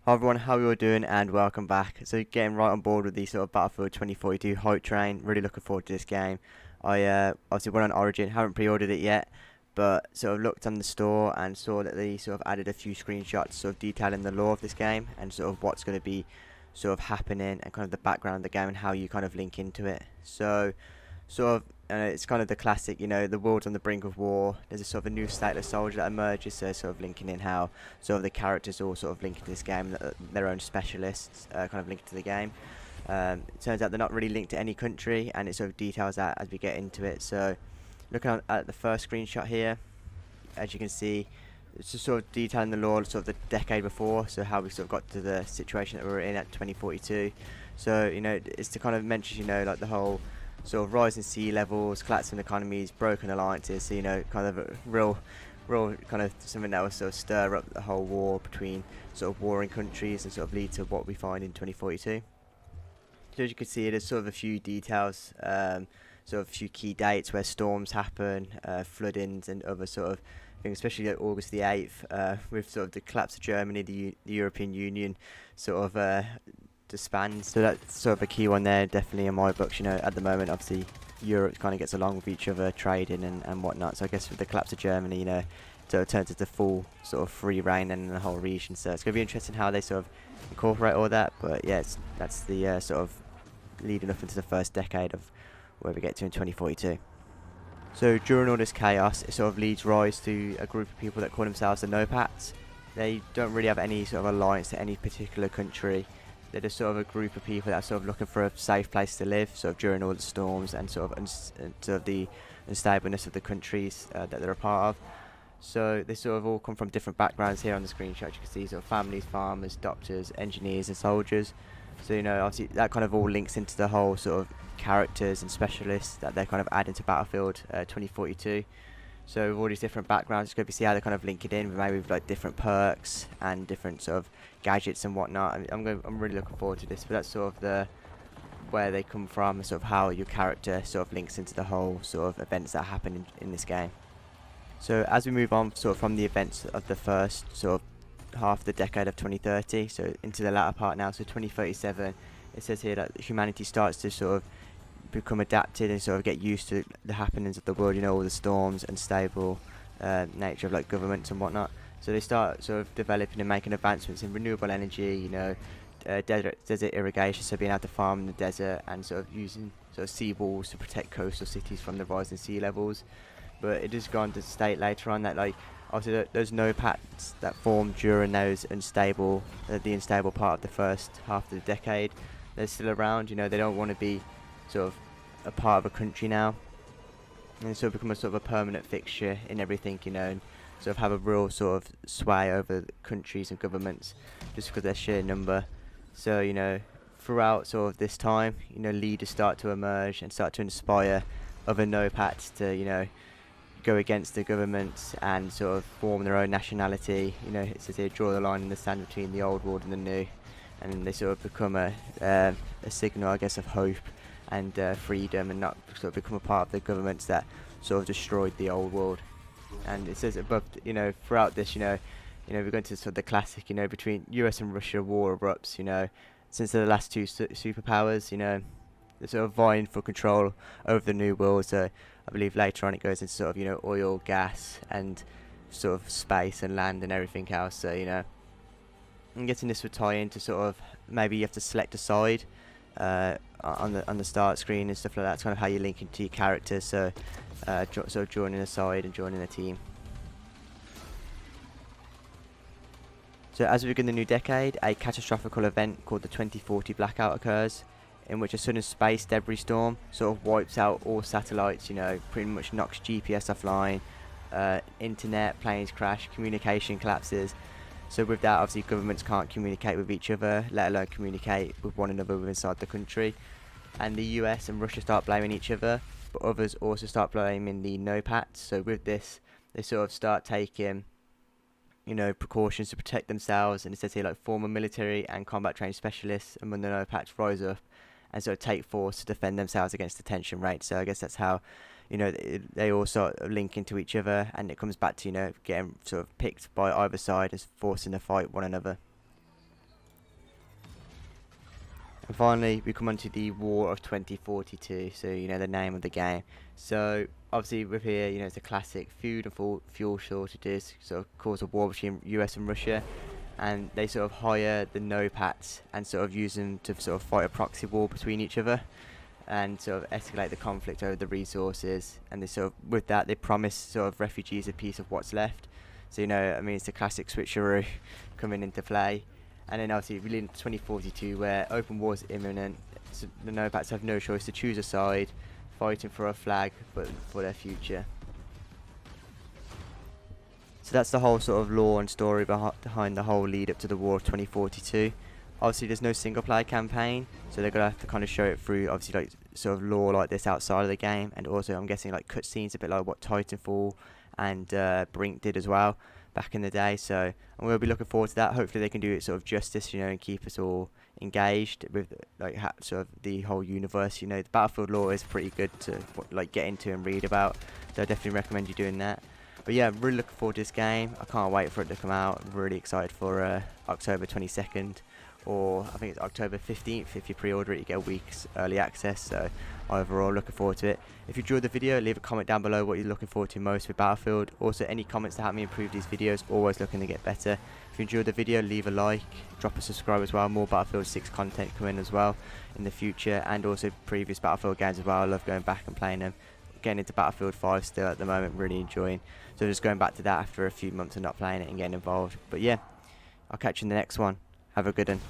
Hi everyone, how you all doing and welcome back. So getting right on board with the sort of Battlefield 2042 hype train. Really looking forward to this game. I obviously went on Origin, haven't pre-ordered it yet, but sort of looked on the store and saw that they sort of added a few screenshots sort of detailing the lore of this game and sort of what's going to be sort of happening and kind of the background of the game and how you kind of link into it. So sort of it's kind of the classic, the world's on the brink of war. There's a sort of a new stateless soldier that emerges, so sort of linking in how sort of the characters all sort of link into this game, their own specialists, kind of linked to the game. It turns out they're not really linked to any country, and it sort of details that as we get into it. So looking at the first screenshot here, as you can see, it's just sort of detailing the lore sort of the decade before, so how we sort of got to the situation that we're in at 2042. So it's to kind of mention like the whole sort of rising sea levels, collapsing economies, broken alliances. So kind of a real kind of something that will sort of stir up the whole war between sort of warring countries and sort of lead to what we find in 2042. So as you can see, there's sort of a few details, sort of a few key dates where storms happen, floodings and other sort of things, especially like August the 8th, with sort of the collapse of Germany, the European Union sort of disbands. So that's sort of a key one there, definitely in my books. At the moment, obviously, Europe kind of gets along with each other, trading and whatnot. So I guess with the collapse of Germany, so it turns into full sort of free reign in the whole region. So it's going to be interesting how they sort of incorporate all that. But yeah, that's the sort of leading up into the first decade of where we get to in 2042. So during all this chaos, it sort of leads rise to a group of people that call themselves the No-Pats. They don't really have any sort of alliance to any particular country. They're just sort of a group of people that are sort of looking for a safe place to live, sort of during all the storms and sort of the unstableness of the countries that they're a part of. So they sort of all come from different backgrounds here on the screenshot. You can see sort of families, farmers, doctors, engineers and soldiers. So obviously that kind of all links into the whole sort of characters and specialists that they're kind of adding to Battlefield 2042. So with all these different backgrounds, it's going to see how they kind of link it in, maybe with like different perks and different sort of gadgets and whatnot. I'm really looking forward to this, but that's sort of where they come from, and sort of how your character sort of links into the whole sort of events that happen in this game. So as we move on sort of from the events of the first sort of half of the decade of 2030, so into the latter part now, so 2037, it says here that humanity starts to sort of become adapted and sort of get used to the happenings of the world, all the storms and stable nature of like governments and whatnot. So they start sort of developing and making advancements in renewable energy, desert irrigation, so being able to farm in the desert and sort of using sort of sea walls to protect coastal cities from the rising sea levels. But it has gone to state later on that like obviously those no-pats that formed during those the unstable part of the first half of the decade, they're still around. They don't want to be sort of a part of a country now, and sort of become a sort of a permanent fixture in everything, and sort of have a real sort of sway over countries and governments just because of their sheer number. So throughout sort of this time, leaders start to emerge and start to inspire other no-pats to go against the governments and sort of form their own nationality. It says here, draw the line in the sand between the old world and the new, and they sort of become a signal, I guess, of hope and freedom, and not sort of become a part of the governments that sort of destroyed the old world. And it says above, throughout this, we're going to sort of the classic, between US and Russia, war erupts, since they're the last two superpowers, they're sort of vying for control over the new world. So I believe later on it goes into sort of, oil, gas, and sort of space and land and everything else. So, I'm guessing this would tie into sort of maybe you have to select a side on the start screen and stuff like that. It's kind of how you link into your characters. So sort of joining a side and joining a team. So as we begin the new decade, a catastrophic event called the 2040 blackout occurs, in which a sudden space debris storm sort of wipes out all satellites, pretty much knocks GPS offline, internet, planes crash, communication collapses. So with that, obviously governments can't communicate with each other, let alone communicate with one another inside the country. And the US and Russia start blaming each other, but others also start blaming the no-pats. So with this, they sort of start taking precautions to protect themselves, and it says here like former military and combat trained specialists among the no-pats rise up and sort of take force to defend themselves against the tension rate. So I guess that's how they all sort of link into each other, and it comes back to getting sort of picked by either side as forcing to fight one another. And finally, we come on to the War of 2042, so you know the name of the game. So obviously with here, you know, it's a classic food and fuel shortages sort of cause a war between US and Russia, and they sort of hire the no-pats and sort of use them to sort of fight a proxy war between each other and sort of escalate the conflict over the resources. And they sort of, with that, they promise sort of refugees a piece of what's left. So you know, I mean, it's a classic switcheroo coming into play. And then obviously we lead into 2042 where open war is imminent. So the no-pats have no choice to choose a side, fighting for a flag but for their future. So that's the whole sort of lore and story behind the whole lead up to the War of 2042. Obviously there's no single player campaign, so they're going to have to kind of show it through obviously like sort of lore like this outside of the game, and also I'm guessing like cutscenes a bit like what Titanfall and BRINK did as well back in the day. So I'm going to be looking forward to that. Hopefully they can do it sort of justice, you know, and keep us all engaged with like sort of the whole universe. You know, the Battlefield lore is pretty good to like get into and read about, so I definitely recommend you doing that. But yeah, I'm really looking forward to this game. I can't wait for it to come out. I'm really excited for October 22nd, or I think it's October 15th. If you pre-order it, you get a week's early access. So overall, looking forward to it. If you enjoyed the video, leave a comment down below what you're looking forward to most with Battlefield. Also, any comments to help me improve these videos, always looking to get better. If you enjoyed the video, leave a like, drop a subscribe as well. More Battlefield 6 content coming as well in the future, and also previous Battlefield games as well. I love going back and playing them. Getting into Battlefield 5 still at the moment, really enjoying. So just going back to that after a few months of not playing it and getting involved. But yeah, I'll catch you in the next one. Have a good one.